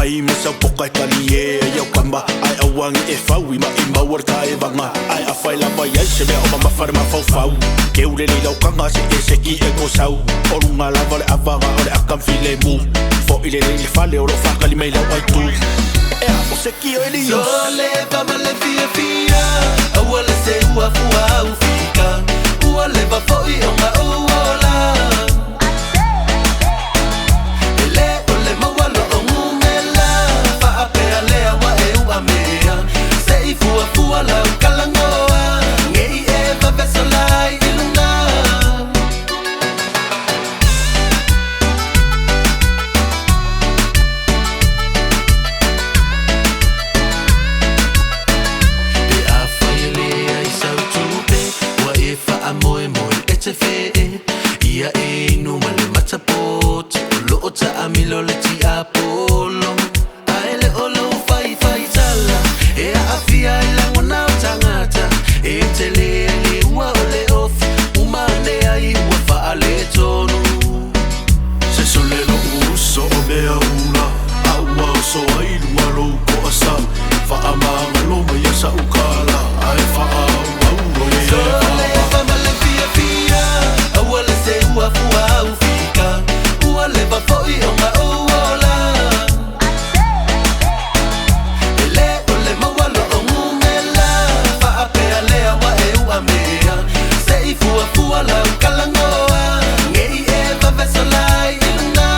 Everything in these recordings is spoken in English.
Ai me sa poka e tali e ai au kamba Ai awangi e fau i ma i mauarta e vanga Ai a whai lapa iai se mea o ma mawhare ma fau fau Ke ure li lau kanga se e se ki e ko sau O runga lava le avanga o le akam file mu Fo i le le fale o lo whakali mei lau ai tu E a o se ki o e li So le vama le fia fia Aua le se ua fua au fika Ua le va fo i o ma uola Fua lau kalangoa Ngei e va vesa lai i lunga Pe a whai lea i sau tupe Wa e wha a moe moe e te whee Ia e inu ma le matapoti O loo ta a milo le ti a polo Ae le o lau whai whai tala E a awhia i lango nao tangata E te lea le ua o le ofi Umane ai ua wha le tonu Se so le lo uso o mea ula Aua o so ai lua lo ko asa Wha a maanga lo mai a sa ukala Ai wha a au o e So le whama le fia fia Aua le se ua fua au fika Ua le va foi o ma uola Fua lau kalangoa Ngei e va vesa lai i lunga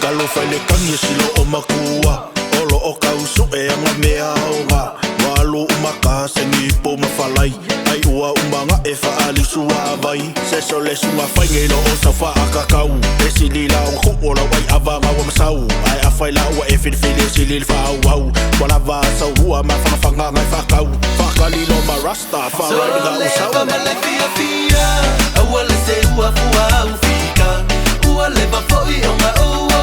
Kalo whai le kangi e silo o makua Olo o kauso e anga mea o ngā Walo umaka se ngipo mawhalai Ai ua umanga e whaali sua vai Se so le sunga whai ngelo o sa wha akakau E sili la o ko ola wai awanga wa masau Ai a whai la ua e whirwhiri sili le whau wau Wala wa sau hua ma whangawhanga ngai whakau Whakali no ma rasta wharai nga usau So le whama le fia fia Aua le se ua fua au fika Ua le va foi o ma ua